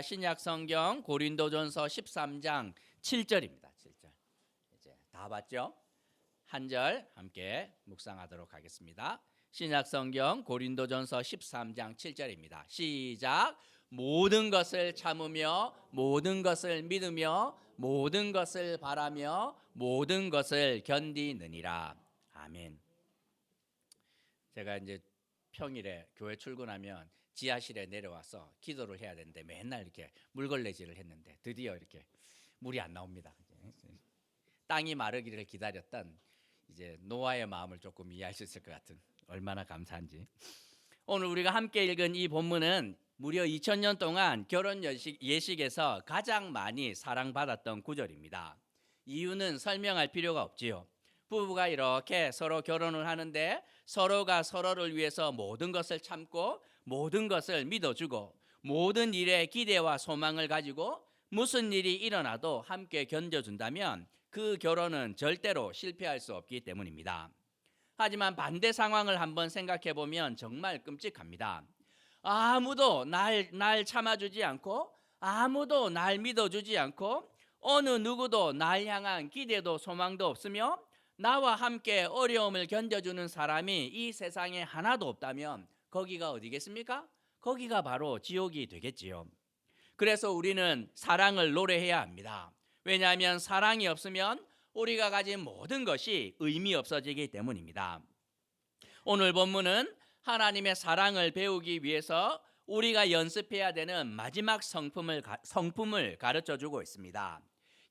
신약 성경 고린도전서 13장 7절입니다. 7절. 이제 다 봤죠? 한 절 함께 묵상하도록 하겠습니다. 신약 성경 고린도전서 13장 7절입니다. 시작. 모든 것을 참으며 모든 것을 믿으며 모든 것을 바라며 모든 것을 견디느니라. 아멘. 제가 이제 평일에 교회 출근하면 지하실에 내려와서 기도를 해야 되는데 맨날 이렇게 물걸레질을 했는데 드디어 이렇게 물이 안 나옵니다. 땅이 마르기를 기다렸던 이제 노아의 마음을 조금 이해할 수 있을 것 같은, 얼마나 감사한지. 오늘 우리가 함께 읽은 이 본문은 무려 2000년 동안 결혼 예식에서 가장 많이 사랑받았던 구절입니다. 이유는 설명할 필요가 없지요. 부부가 이렇게 서로 결혼을 하는데 서로가 서로를 위해서 모든 것을 참고 모든 것을 믿어주고 모든 일에 기대와 소망을 가지고 무슨 일이 일어나도 함께 견뎌준다면 그 결혼은 절대로 실패할 수 없기 때문입니다. 하지만 반대 상황을 한번 생각해 보면 정말 끔찍합니다. 아무도 날 참아주지 않고 아무도 날 믿어주지 않고 어느 누구도 날 향한 기대도 소망도 없으며 나와 함께 어려움을 견뎌주는 사람이 이 세상에 하나도 없다면 거기가 어디겠습니까? 거기가 바로 지옥이 되겠지요. 그래서 우리는 사랑을 노래해야 합니다. 왜냐하면 사랑이 없으면 우리가 가진 모든 것이 의미 없어지기 때문입니다. 오늘 본문은 하나님의 사랑을 배우기 위해서 우리가 연습해야 되는 마지막 성품을 가르쳐주고 있습니다.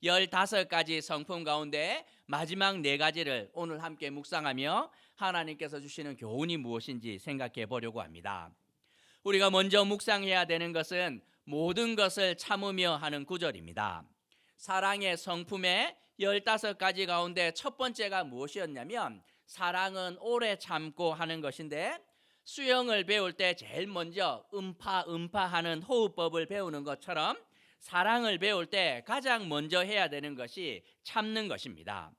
15가지 성품 가운데 마지막 4가지를 오늘 함께 묵상하며 하나님께서 주시는 교훈이 무엇인지 생각해 보려고 합니다. 우리가 먼저 묵상해야 되는 것은 모든 것을 참으며 하는 구절입니다. 사랑의 성품의 15가지 가운데 첫 번째가 무엇이었냐면 사랑은 오래 참고 하는 것인데, 수영을 배울 때 제일 먼저 음파하는 호흡법을 배우는 것처럼 사랑을 배울 때 가장 먼저 해야 되는 것이 참는 것입니다.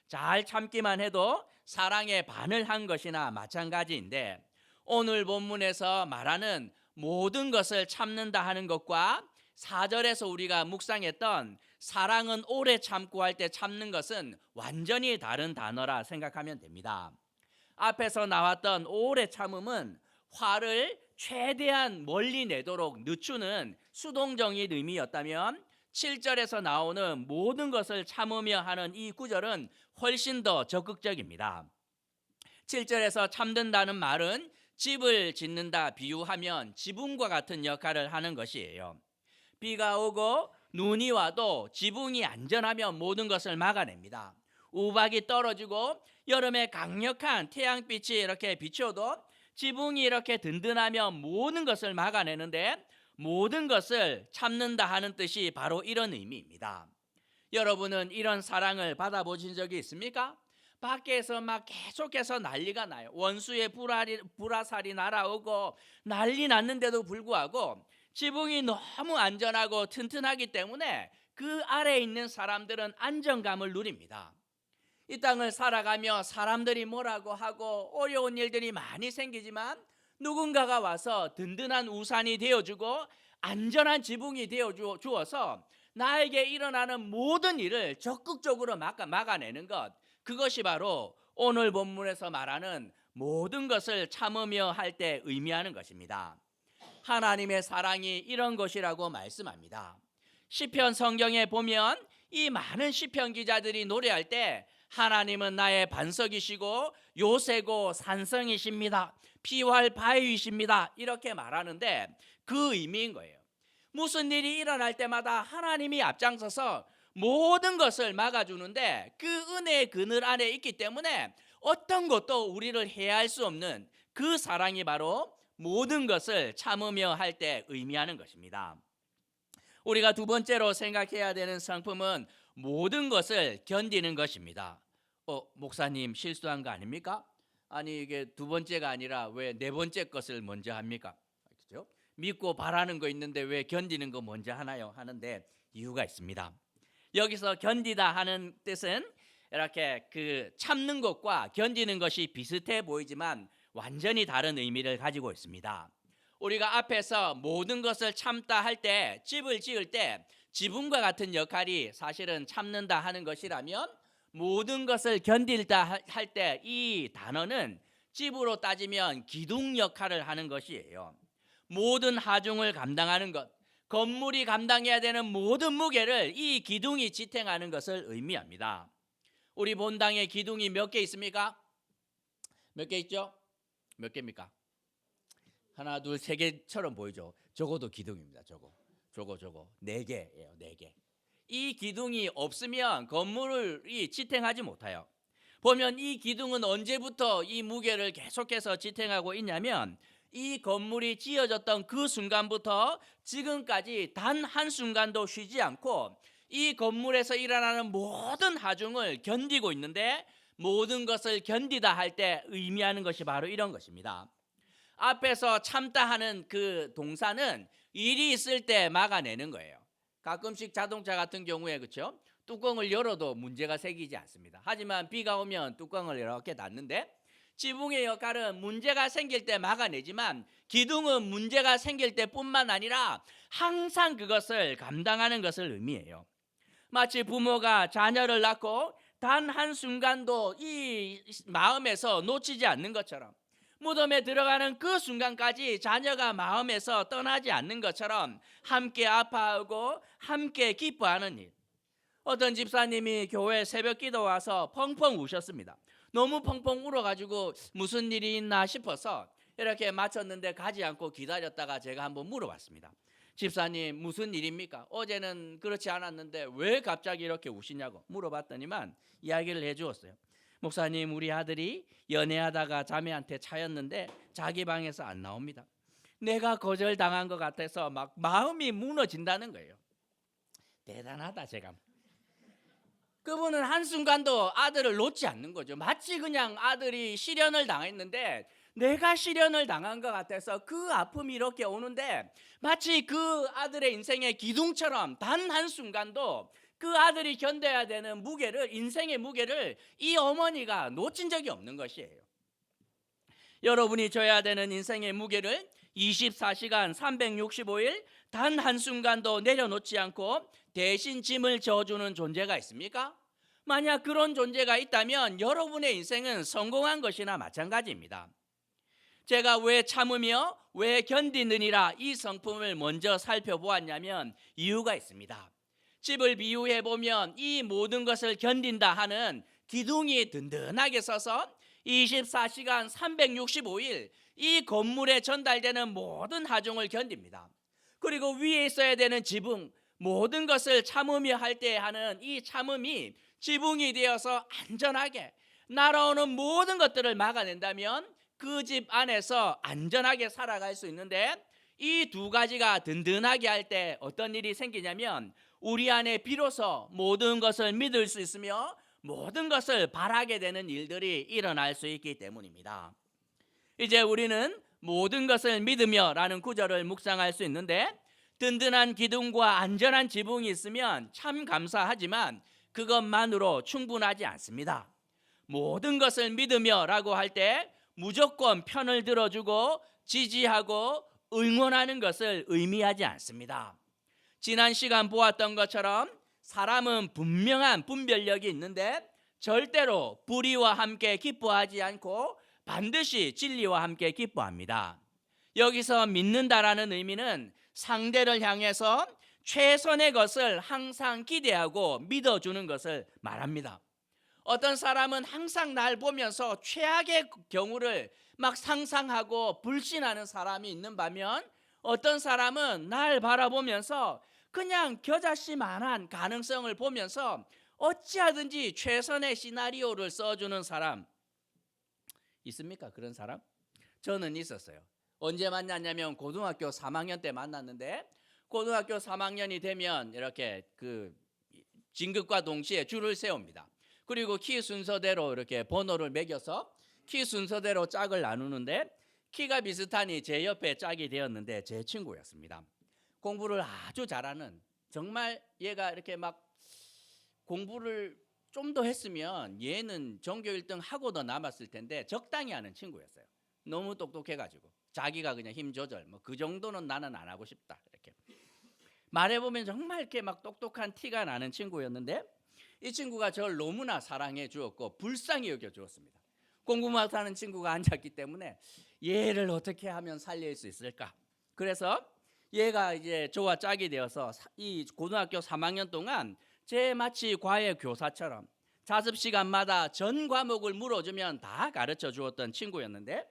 잘 참기만 해도 사랑의 반을 한 것이나 마찬가지인데, 오늘 본문에서 말하는 모든 것을 참는다 하는 것과 4절에서 우리가 묵상했던 사랑은 오래 참고 할 때 참는 것은 완전히 다른 단어라 생각하면 됩니다. 앞에서 나왔던 오래 참음은 화를 최대한 멀리 내도록 늦추는 수동적인 의미였다면 7절에서 나오는 모든 것을 참으며 하는 이 구절은 훨씬 더 적극적입니다. 7절에서 참는다는 말은 집을 짓는다 비유하면 지붕과 같은 역할을 하는 것이에요. 비가 오고 눈이 와도 지붕이 안전하면 모든 것을 막아냅니다. 우박이 떨어지고 여름에 강력한 태양빛이 이렇게 비춰도 지붕이 이렇게 든든하면 모든 것을 막아내는데, 모든 것을 참는다 하는 뜻이 바로 이런 의미입니다. 여러분은 이런 사랑을 받아보신 적이 있습니까? 밖에서 막 계속해서 난리가 나요. 원수의 불화살이 날아오고 난리 났는데도 불구하고 지붕이 너무 안전하고 튼튼하기 때문에 그 아래에 있는 사람들은 안정감을 누립니다. 이 땅을 살아가며 사람들이 뭐라고 하고 어려운 일들이 많이 생기지만 누군가가 와서 든든한 우산이 되어주고 안전한 지붕이 되어주어서 나에게 일어나는 모든 일을 적극적으로 막아내는 것, 그것이 바로 오늘 본문에서 말하는 모든 것을 참으며 할 때 의미하는 것입니다. 하나님의 사랑이 이런 것이라고 말씀합니다. 시편 성경에 보면 이 많은 시편 기자들이 노래할 때 하나님은 나의 반석이시고 요새고 산성이십니다, 피할 바위이십니다, 이렇게 말하는데 그 의미인 거예요. 무슨 일이 일어날 때마다 하나님이 앞장서서 모든 것을 막아주는데 그 은혜의 그늘 안에 있기 때문에 어떤 것도 우리를 해할 수 없는 그 사랑이 바로 모든 것을 참으며 할 때 의미하는 것입니다. 우리가 두 번째로 생각해야 되는 성품은 모든 것을 견디는 것입니다. 목사님 실수한 거 아닙니까? 아니 이게 두 번째가 아니라 왜 네 번째 것을 먼저 합니까? 그렇죠? 믿고 바라는 거 있는데 왜 견디는 거 먼저 하나요? 하는데 이유가 있습니다. 여기서 견디다 하는 뜻은 이렇게 그 참는 것과 견디는 것이 비슷해 보이지만 완전히 다른 의미를 가지고 있습니다. 우리가 앞에서 모든 것을 참다 할 때, 집을 지을 때 지붕과 같은 역할이 사실은 참는다 하는 것이라면, 모든 것을 견딜다 할 때 이 단어는 집으로 따지면 기둥 역할을 하는 것이에요. 모든 하중을 감당하는 것, 건물이 감당해야 되는 모든 무게를 이 기둥이 지탱하는 것을 의미합니다. 우리 본당에 기둥이 몇 개 있습니까? 몇 개 있죠? 몇 개입니까? 하나, 둘, 세 개처럼 보이죠? 저거도 기둥입니다. 저거 네 개예요. 네 개. 이 기둥이 없으면 건물이 지탱하지 못해요. 보면 이 기둥은 언제부터 이 무게를 계속해서 지탱하고 있냐면, 이 건물이 지어졌던 그 순간부터 지금까지 단 한순간도 쉬지 않고 이 건물에서 일어나는 모든 하중을 견디고 있는데, 모든 것을 견디다 할 때 의미하는 것이 바로 이런 것입니다. 앞에서 참다 하는 그 동사는 일이 있을 때 막아내는 거예요. 가끔씩 자동차 같은 경우에, 그렇죠? 뚜껑을 열어도 문제가 생기지 않습니다. 하지만 비가 오면 뚜껑을 이렇게 닫는데, 지붕의 역할은 문제가 생길 때 막아내지만 기둥은 문제가 생길 때뿐만 아니라 항상 그것을 감당하는 것을 의미해요. 마치 부모가 자녀를 낳고 단 한순간도 이 마음에서 놓치지 않는 것처럼, 무덤에 들어가는 그 순간까지 자녀가 마음에서 떠나지 않는 것처럼 함께 아파하고 함께 기뻐하는 일. 어떤 집사님이 교회 새벽 기도 와서 펑펑 우셨습니다. 너무 펑펑 울어가지고 무슨 일이 있나 싶어서 이렇게 마쳤는데 가지 않고 기다렸다가 제가 한번 물어봤습니다. 집사님, 무슨 일입니까? 어제는 그렇지 않았는데 왜 갑자기 이렇게 우시냐고 물어봤더니만 이야기를 해주었어요. 목사님, 우리 아들이 연애하다가 자매한테 차였는데 자기 방에서 안 나옵니다. 내가 거절당한 것 같아서 막 마음이 무너진다는 거예요. 대단하다. 제가 그분은 한순간도 아들을 놓지 않는 거죠. 마치 그냥 아들이 실연을 당했는데 내가 실연을 당한 것 같아서 그 아픔이 이렇게 오는데, 마치 그 아들의 인생의 기둥처럼 단 한순간도 그 아들이 견뎌야 되는 무게를, 인생의 무게를 이 어머니가 놓친 적이 없는 것이에요. 여러분이 져야 되는 인생의 무게를 24시간 365일 단 한순간도 내려놓지 않고 대신 짐을 져주는 존재가 있습니까? 만약 그런 존재가 있다면 여러분의 인생은 성공한 것이나 마찬가지입니다. 제가 왜 참으며 왜 견디느니라 이 성품을 먼저 살펴보았냐면 이유가 있습니다. 집을 비유해 보면 이 모든 것을 견딘다 하는 기둥이 든든하게 서서 24시간 365일 이 건물에 전달되는 모든 하중을 견딥니다. 그리고 위에 있어야 되는 지붕, 모든 것을 참으며 할 때 하는 이 참음이 지붕이 되어서 안전하게 날아오는 모든 것들을 막아낸다면 그 집 안에서 안전하게 살아갈 수 있는데, 이 두 가지가 든든하게 할 때 어떤 일이 생기냐면 우리 안에 비로소 모든 것을 믿을 수 있으며 모든 것을 바라게 되는 일들이 일어날 수 있기 때문입니다. 이제 우리는 모든 것을 믿으며 라는 구절을 묵상할 수 있는데, 든든한 기둥과 안전한 지붕이 있으면 참 감사하지만 그것만으로 충분하지 않습니다. 모든 것을 믿으며 라고 할 때 무조건 편을 들어주고 지지하고 응원하는 것을 의미하지 않습니다. 지난 시간 보았던 것처럼 사람은 분명한 분별력이 있는데 절대로 불의와 함께 기뻐하지 않고 반드시 진리와 함께 기뻐합니다. 여기서 믿는다라는 의미는 상대를 향해서 최선의 것을 항상 기대하고 믿어주는 것을 말합니다. 어떤 사람은 항상 날 보면서 최악의 경우를 막 상상하고 불신하는 사람이 있는 반면, 어떤 사람은 날 바라보면서 그냥 겨자씨만한 가능성을 보면서 어찌하든지 최선의 시나리오를 써주는 사람 있습니까? 그런 사람? 저는 있었어요. 언제 만났냐면 고등학교 3학년 때 만났는데, 고등학교 3학년이 되면 이렇게 그 진급과 동시에 줄을 세웁니다. 그리고 키 순서대로 이렇게 번호를 매겨서 키 순서대로 짝을 나누는데, 키가 비슷하니 제 옆에 짝이 되었는데 제 친구였습니다. 공부를 아주 잘하는, 정말 얘가 이렇게 막 공부를 좀 더 했으면 얘는 전교 1등 하고 더 남았을 텐데 적당히 하는 친구였어요. 너무 똑똑해가지고. 자기가 그냥 힘 조절 뭐 그 정도는 나는 안 하고 싶다 이렇게 말해보면 정말 이렇게 막 똑똑한 티가 나는 친구였는데 이 친구가 저를 너무나 사랑해 주었고 불쌍히 여겨 주었습니다. 공부 못하는 친구가 앉았기 때문에 얘를 어떻게 하면 살릴 수 있을까? 그래서 얘가 이제 저와 짝이 되어서 이 고등학교 3학년 동안 제 마치 과외 교사처럼 자습 시간마다 전 과목을 물어주면 다 가르쳐 주었던 친구였는데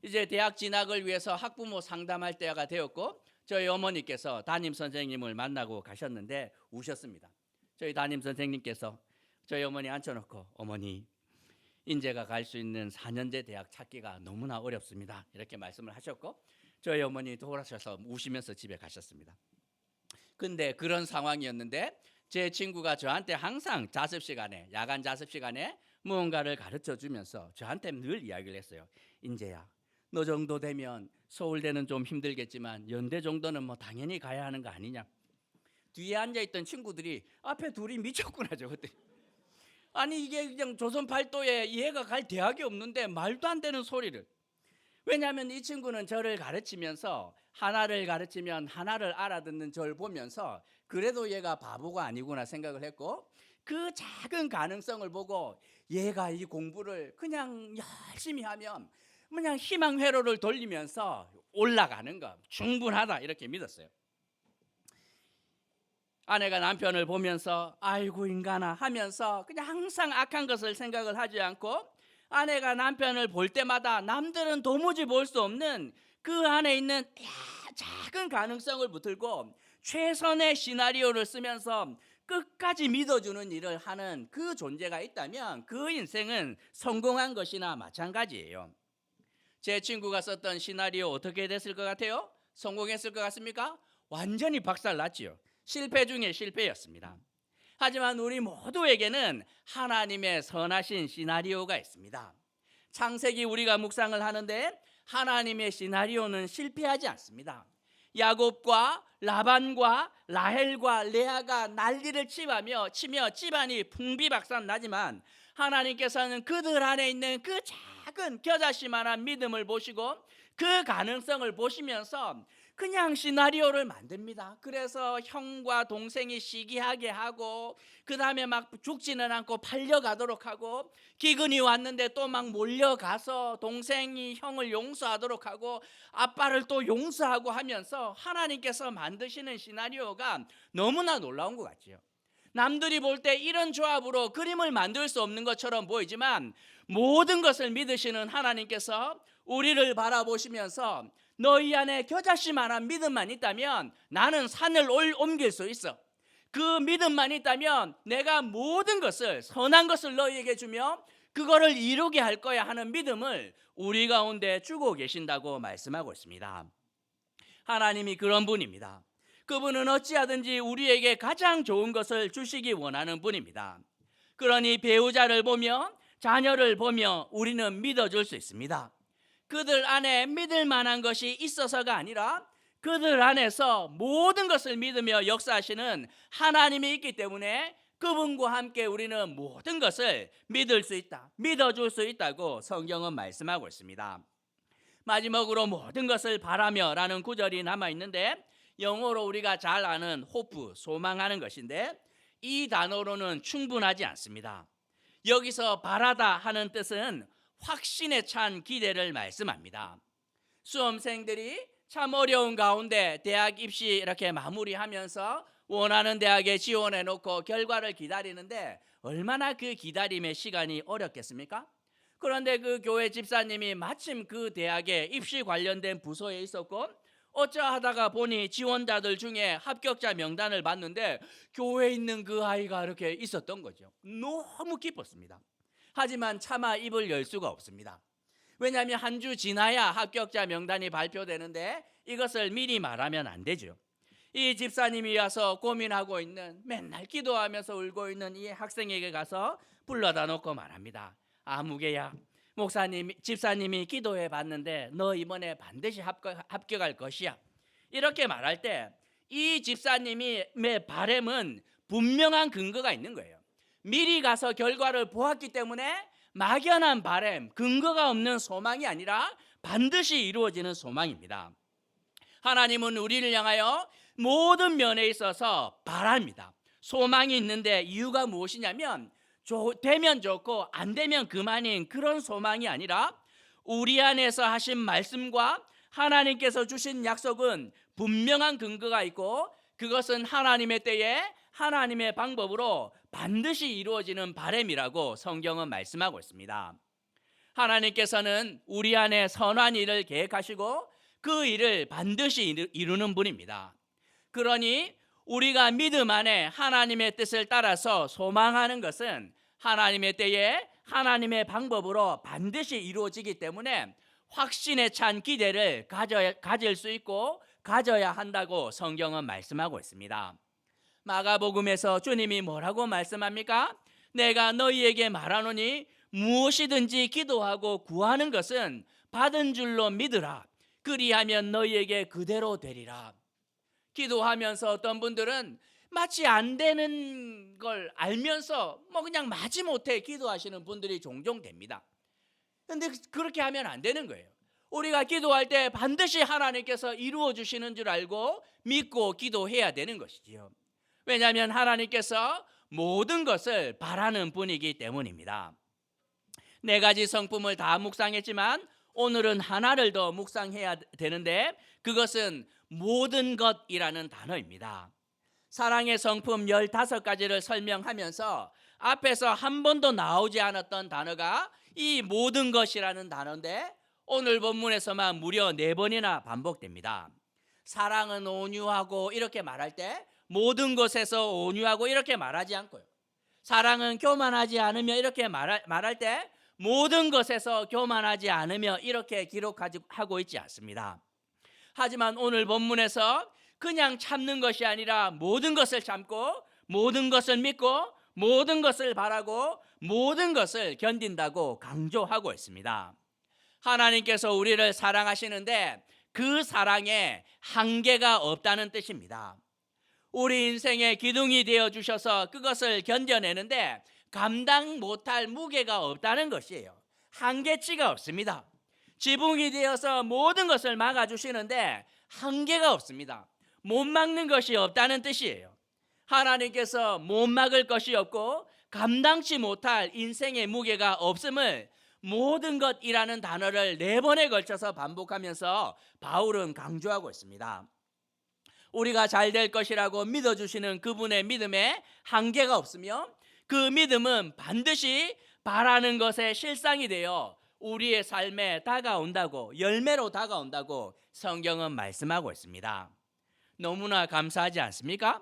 이제 대학 진학을 위해서 학부모 상담할 때가 되었고 저희 어머니께서 담임 선생님을 만나고 가셨는데 우셨습니다. 저희 담임 선생님께서 저희 어머니 앉혀놓고 어머니 인재가 갈 수 있는 4년제 대학 찾기가 너무나 어렵습니다. 이렇게 말씀을 하셨고 저희 어머니 돌아서서 우시면서 집에 가셨습니다. 근데 그런 상황이었는데 제 친구가 저한테 항상 자습 시간에 야간 자습 시간에 무언가를 가르쳐 주면서 저한테 늘 이야기를 했어요. 인재야 너 정도 되면 서울대는 좀 힘들겠지만 연대 정도는 뭐 당연히 가야 하는 거 아니냐. 뒤에 앉아있던 친구들이 앞에 둘이 미쳤구나 저것들. 아니 이게 그냥 조선 팔도에 얘가 갈 대학이 없는데 말도 안 되는 소리를. 왜냐하면 이 친구는 저를 가르치면서 하나를 가르치면 하나를 알아듣는 저를 보면서 그래도 얘가 바보가 아니구나 생각을 했고 그 작은 가능성을 보고 얘가 이 공부를 그냥 열심히 하면 그냥 희망 회로를 돌리면서 올라가는 거 충분하다 이렇게 믿었어요. 아내가 남편을 보면서 아이고 인간아 하면서 그냥 항상 악한 것을 생각을 하지 않고 아내가 남편을 볼 때마다 남들은 도무지 볼 수 없는 그 안에 있는 작은 가능성을 붙들고 최선의 시나리오를 쓰면서 끝까지 믿어주는 일을 하는 그 존재가 있다면 그 인생은 성공한 것이나 마찬가지예요. 제 친구가 썼던 시나리오 어떻게 됐을 것 같아요? 성공했을 것 같습니까? 완전히 박살났지요. 실패 중에 실패였습니다. 하지만 우리 모두에게는 하나님의 선하신 시나리오가 있습니다. 창세기 우리가 묵상을 하는데 하나님의 시나리오는 실패하지 않습니다. 야곱과 라반과 라헬과 레아가 난리를 치며 집안이 풍비박산 나지만 하나님께서는 그들 안에 있는 그 작은 겨자씨만한 믿음을 보시고 그 가능성을 보시면서 그냥 시나리오를 만듭니다. 그래서 형과 동생이 시기하게 하고 그 다음에 막 죽지는 않고 팔려가도록 하고 기근이 왔는데 또 막 몰려가서 동생이 형을 용서하도록 하고 아빠를 또 용서하고 하면서 하나님께서 만드시는 시나리오가 너무나 놀라운 것 같지요. 남들이 볼 때 이런 조합으로 그림을 만들 수 없는 것처럼 보이지만 모든 것을 믿으시는 하나님께서 우리를 바라보시면서 너희 안에 겨자씨만한 믿음만 있다면 나는 산을 옮길 수 있어. 그 믿음만 있다면 내가 모든 것을 선한 것을 너희에게 주며 그거를 이루게 할 거야 하는 믿음을 우리 가운데 주고 계신다고 말씀하고 있습니다. 하나님이 그런 분입니다. 그분은 어찌하든지 우리에게 가장 좋은 것을 주시기 원하는 분입니다. 그러니 배우자를 보며 자녀를 보며 우리는 믿어줄 수 있습니다. 그들 안에 믿을 만한 것이 있어서가 아니라 그들 안에서 모든 것을 믿으며 역사하시는 하나님이 있기 때문에 그분과 함께 우리는 모든 것을 믿을 수 있다, 믿어줄 수 있다고 성경은 말씀하고 있습니다. 마지막으로 모든 것을 바라며 라는 구절이 남아있는데 영어로 우리가 잘 아는 호프, 소망하는 것인데 이 단어로는 충분하지 않습니다. 여기서 바라다 하는 뜻은 확신에 찬 기대를 말씀합니다. 수험생들이 참 어려운 가운데 대학 입시 이렇게 마무리하면서 원하는 대학에 지원해 놓고 결과를 기다리는데 얼마나 그 기다림의 시간이 어렵겠습니까? 그런데 그 교회 집사님이 마침 그 대학에 입시 관련된 부서에 있었고 어쩌하다가 보니 지원자들 중에 합격자 명단을 봤는데 교회에 있는 그 아이가 이렇게 있었던 거죠. 너무 기뻤습니다. 하지만 차마 입을 열 수가 없습니다. 왜냐하면 한 주 지나야 합격자 명단이 발표되는데 이것을 미리 말하면 안 되죠. 이 집사님이 와서 고민하고 있는 맨날 기도하면서 울고 있는 이 학생에게 가서 불러다 놓고 말합니다. 아무개야, 집사님이 기도해 봤는데 너 이번에 반드시 합격할 것이야. 이렇게 말할 때 이 집사님의 바람은 분명한 근거가 있는 거예요. 미리 가서 결과를 보았기 때문에 막연한 바람, 근거가 없는 소망이 아니라 반드시 이루어지는 소망입니다. 하나님은 우리를 향하여 모든 면에 있어서 바랍니다. 소망이 있는데 이유가 무엇이냐면 되면 좋고 안 되면 그만인 그런 소망이 아니라 우리 안에서 하신 말씀과 하나님께서 주신 약속은 분명한 근거가 있고 그것은 하나님의 때에 하나님의 방법으로 반드시 이루어지는 바람이라고 성경은 말씀하고 있습니다. 하나님께서는 우리 안에 선한 일을 계획하시고 그 일을 반드시 이루는 분입니다. 그러니 우리가 믿음 안에 하나님의 뜻을 따라서 소망하는 것은 하나님의 때에 하나님의 방법으로 반드시 이루어지기 때문에 확신에 찬 기대를 가질 수 있고 가져야 한다고 성경은 말씀하고 있습니다. 마가복음에서 주님이 뭐라고 말씀합니까? 내가 너희에게 말하노니 무엇이든지 기도하고 구하는 것은 받은 줄로 믿으라. 그리하면 너희에게 그대로 되리라. 기도하면서 어떤 분들은 마치 안 되는 걸 알면서 그냥 마지못해 기도하시는 분들이 종종 됩니다. 그런데 그렇게 하면 안 되는 거예요. 우리가 기도할 때 반드시 하나님께서 이루어 주시는 줄 알고 믿고 기도해야 되는 것이지요. 왜냐하면 하나님께서 모든 것을 바라는 분이기 때문입니다. 4가지 성품을 다 묵상했지만 오늘은 하나를 더 묵상해야 되는데 그것은 모든 것이라는 단어입니다. 사랑의 성품 15가지를 설명하면서 앞에서 한 번도 나오지 않았던 단어가 이 모든 것이라는 단어인데 오늘 본문에서만 무려 4번이나 반복됩니다. 사랑은 온유하고 이렇게 말할 때 모든 것에서 온유하고 이렇게 말하지 않고요. 사랑은 교만하지 않으며 이렇게 말할 때 모든 것에서 교만하지 않으며 이렇게 기록하고 있지 않습니다. 하지만 오늘 본문에서 그냥 참는 것이 아니라 모든 것을 참고 모든 것을 믿고 모든 것을 바라고 모든 것을 견딘다고 강조하고 있습니다. 하나님께서 우리를 사랑하시는데 그 사랑에 한계가 없다는 뜻입니다. 우리 인생의 기둥이 되어 주셔서 그것을 견뎌내는데 감당 못할 무게가 없다는 것이에요. 한계치가 없습니다. 지붕이 되어서 모든 것을 막아주시는데 한계가 없습니다. 못 막는 것이 없다는 뜻이에요. 하나님께서 못 막을 것이 없고 감당치 못할 인생의 무게가 없음을 모든 것이라는 단어를 4번에 걸쳐서 반복하면서 바울은 강조하고 있습니다. 우리가 잘 될 것이라고 믿어주시는 그분의 믿음에 한계가 없으며 그 믿음은 반드시 바라는 것의 실상이 되어 우리의 삶에 다가온다고 열매로 다가온다고 성경은 말씀하고 있습니다. 너무나 감사하지 않습니까?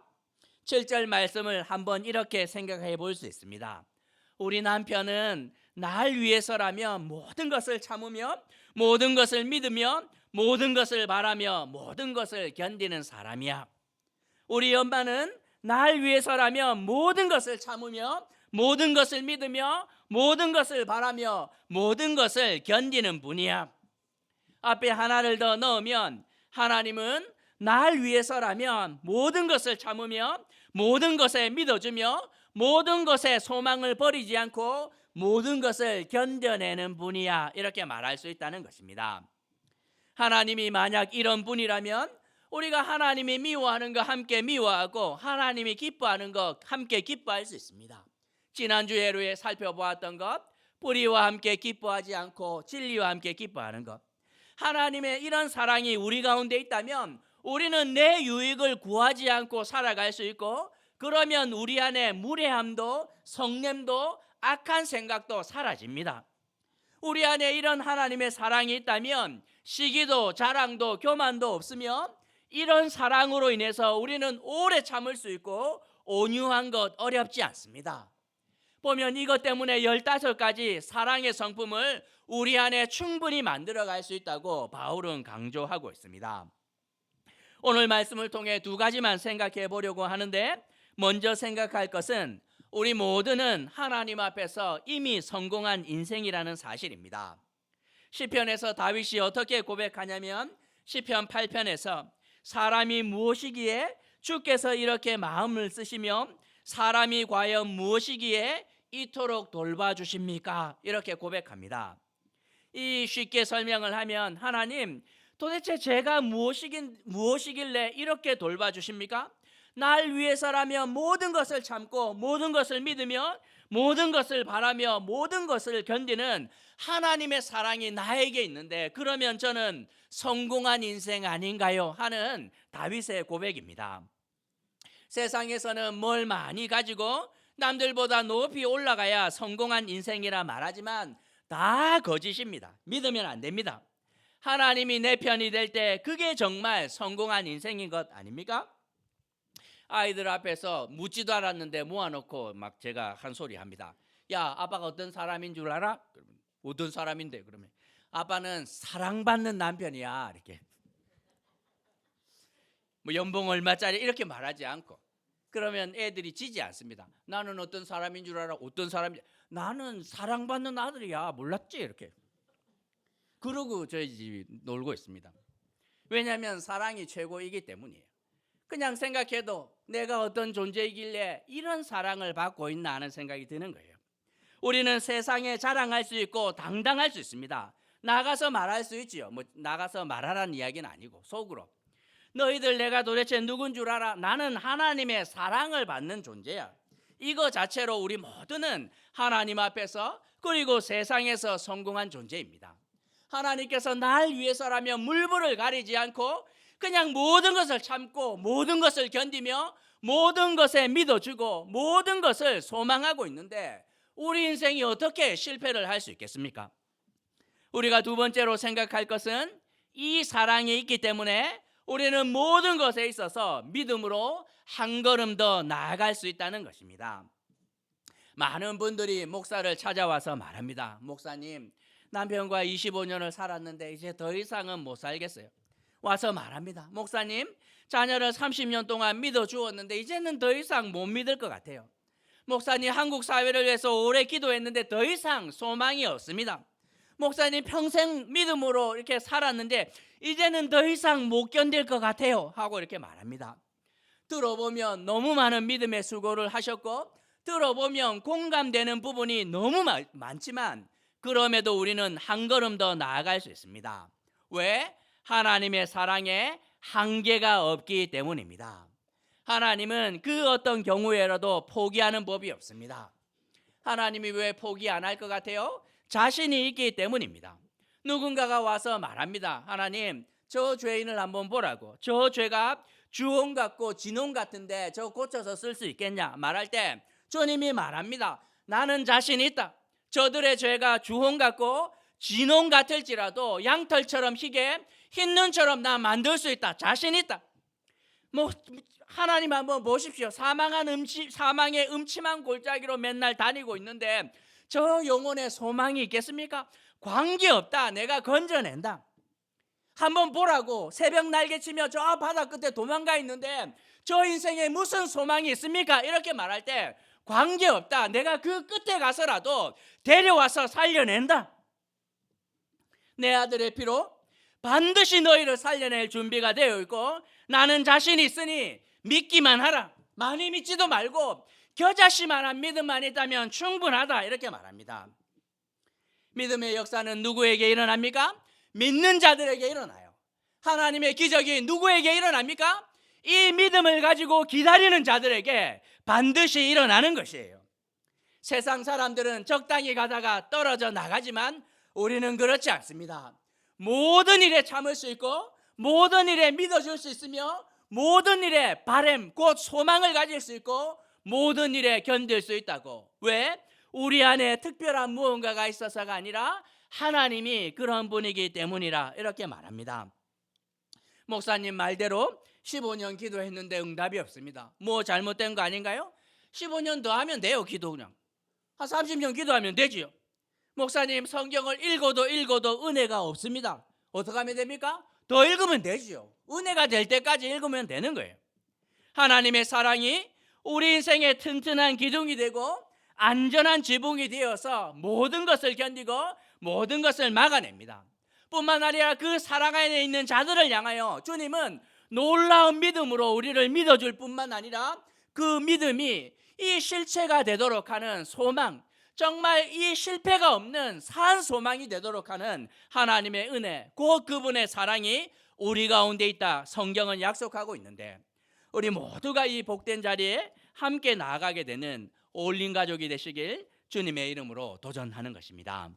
7절 말씀을 한번 이렇게 생각해 볼 수 있습니다. 우리 남편은 날 위해서라면 모든 것을 참으며 모든 것을 믿으며 모든 것을 바라며 모든 것을 견디는 사람이야. 우리 엄마는 날 위해서라면 모든 것을 참으며 모든 것을 믿으며 모든 것을 바라며 모든 것을 견디는 분이야. 앞에 하나를 더 넣으면 하나님은 날 위해서라면 모든 것을 참으며 모든 것에 믿어주며 모든 것에 소망을 버리지 않고 모든 것을 견뎌내는 분이야. 이렇게 말할 수 있다는 것입니다. 하나님이 만약 이런 분이라면 우리가 하나님이 미워하는 거 함께 미워하고 하나님이 기뻐하는 거 함께 기뻐할 수 있습니다. 지난주 예로에 살펴보았던 것, 뿌리와 함께 기뻐하지 않고 진리와 함께 기뻐하는 것. 하나님의 이런 사랑이 우리 가운데 있다면 우리는 내 유익을 구하지 않고 살아갈 수 있고 그러면 우리 안에 무례함도 성냄도 악한 생각도 사라집니다. 우리 안에 이런 하나님의 사랑이 있다면 시기도 자랑도 교만도 없으며 이런 사랑으로 인해서 우리는 오래 참을 수 있고 온유한 것 어렵지 않습니다. 보면 이것 때문에 15가지 사랑의 성품을 우리 안에 충분히 만들어갈 수 있다고 바울은 강조하고 있습니다. 오늘 말씀을 통해 2가지만 생각해 보려고 하는데 먼저 생각할 것은 우리 모두는 하나님 앞에서 이미 성공한 인생이라는 사실입니다. 시편에서 다윗이 어떻게 고백하냐면 시편 8편에서 사람이 무엇이기에 주께서 이렇게 마음을 쓰시며 사람이 과연 무엇이기에 이토록 돌봐주십니까? 이렇게 고백합니다. 이 쉽게 설명을 하면, 하나님 도대체 제가 무엇이길래 이렇게 돌봐주십니까? 날 위해서라면 모든 것을 참고 모든 것을 믿으며 모든 것을 바라며 모든 것을 견디는 하나님의 사랑이 나에게 있는데, 그러면 저는 성공한 인생 아닌가요? 하는 다윗의 고백입니다. 세상에서는 뭘 많이 가지고 남들보다 높이 올라가야 성공한 인생이라 말하지만 다 거짓입니다. 믿으면 안 됩니다. 하나님이 내 편이 될 때 그게 정말 성공한 인생인 것 아닙니까? 아이들 앞에서 묻지도 않았는데 모아놓고 막 제가 한 소리 합니다. 야, 아빠가 어떤 사람인 줄 알아? 그러면 어떤 사람인데? 그러면 아빠는 사랑받는 남편이야. 이렇게 뭐 연봉 얼마짜리 이렇게 말하지 않고, 그러면 애들이 지지 않습니다. 나는 어떤 사람인 줄 알아? 어떤 사람인지? 나는 사랑받는 아들이야. 몰랐지? 이렇게 그러고 저희 집이 놀고 있습니다. 왜냐하면 사랑이 최고이기 때문이에요. 그냥 생각해도 내가 어떤 존재이길래 이런 사랑을 받고 있나 하는 생각이 드는 거예요. 우리는 세상에 자랑할 수 있고 당당할 수 있습니다. 나가서 말할 수 있지요. 뭐 나가서 말하라는 이야기는 아니고 속으로, 너희들 내가 도대체 누군 줄 알아? 나는 하나님의 사랑을 받는 존재야. 이거 자체로 우리 모두는 하나님 앞에서 그리고 세상에서 성공한 존재입니다. 하나님께서 날 위해서라면 물불을 가리지 않고 그냥 모든 것을 참고 모든 것을 견디며 모든 것에 믿어주고 모든 것을 소망하고 있는데, 우리 인생이 어떻게 실패를 할 수 있겠습니까? 우리가 두 번째로 생각할 것은, 이 사랑이 있기 때문에 우리는 모든 것에 있어서 믿음으로 한 걸음 더 나아갈 수 있다는 것입니다. 많은 분들이 목사를 찾아와서 말합니다. 목사님, 남편과 25년을 살았는데 이제 더 이상은 못 살겠어요. 와서 말합니다. 목사님, 자녀를 30년 동안 믿어주었는데 이제는 더 이상 못 믿을 것 같아요. 목사님, 한국 사회를 위해서 오래 기도했는데 더 이상 소망이 없습니다. 목사님, 평생 믿음으로 이렇게 살았는데 이제는 더 이상 못 견딜 것 같아요 하고 이렇게 말합니다. 들어보면 너무 많은 믿음의 수고를 하셨고, 들어보면 공감되는 부분이 너무 많지만, 그럼에도 우리는 한 걸음 더 나아갈 수 있습니다. 왜? 하나님의 사랑에 한계가 없기 때문입니다. 하나님은 그 어떤 경우에라도 포기하는 법이 없습니다. 하나님이 왜 포기 안 할 것 같아요? 자신이 있기 때문입니다. 누군가가 와서 말합니다. 하나님, 저 죄인을 한번 보라고. 저 죄가 주홍 같고 진홍 같은데 저 고쳐서 쓸 수 있겠냐 말할 때 주님이 말합니다. 나는 자신 있다. 저들의 죄가 주홍 같고 진홍 같을지라도 양털처럼 희게 흰 눈처럼 나 만들 수 있다. 자신 있다. 뭐 하나님 한번 보십시오. 사망의 음침한 골짜기로 맨날 다니고 있는데 저 영혼에 소망이 있겠습니까? 관계없다. 내가 건져낸다. 한번 보라고. 새벽 날개치며 저 바다 끝에 도망가 있는데 저 인생에 무슨 소망이 있습니까? 이렇게 말할 때 관계없다. 내가 그 끝에 가서라도 데려와서 살려낸다. 내 아들의 피로 반드시 너희를 살려낼 준비가 되어 있고 나는 자신 있으니 믿기만 하라. 많이 믿지도 말고 겨자씨만한 믿음만 있다면 충분하다. 이렇게 말합니다. 믿음의 역사는 누구에게 일어납니까? 믿는 자들에게 일어나요. 하나님의 기적이 누구에게 일어납니까? 이 믿음을 가지고 기다리는 자들에게 반드시 일어나는 것이에요. 세상 사람들은 적당히 가다가 떨어져 나가지만 우리는 그렇지 않습니다. 모든 일에 참을 수 있고 모든 일에 믿어줄 수 있으며 모든 일에 바람 곧 소망을 가질 수 있고 모든 일에 견딜 수 있다고. 왜? 우리 안에 특별한 무언가가 있어서가 아니라 하나님이 그런 분이기 때문이라 이렇게 말합니다. 목사님 말대로 15년 기도했는데 응답이 없습니다. 뭐 잘못된 거 아닌가요? 15년 더 하면 돼요. 기도 그냥 한 30년 기도하면 되지요. 목사님 성경을 읽어도 은혜가 없습니다. 어떻게 하면 됩니까? 더 읽으면 되지요. 은혜가 될 때까지 읽으면 되는 거예요. 하나님의 사랑이 우리 인생의 튼튼한 기둥이 되고 안전한 지붕이 되어서 모든 것을 견디고 모든 것을 막아냅니다. 뿐만 아니라 그 사랑 안에 있는 자들을 향하여 주님은 놀라운 믿음으로 우리를 믿어줄 뿐만 아니라 그 믿음이 이 실체가 되도록 하는 소망, 정말 이 실패가 없는 산 소망이 되도록 하는 하나님의 은혜, 곧 그분의 사랑이 우리 가운데 있다. 성경은 약속하고 있는데 우리 모두가 이 복된 자리에 함께 나아가게 되는 올린 가족이 되시길 주님의 이름으로 도전하는 것입니다.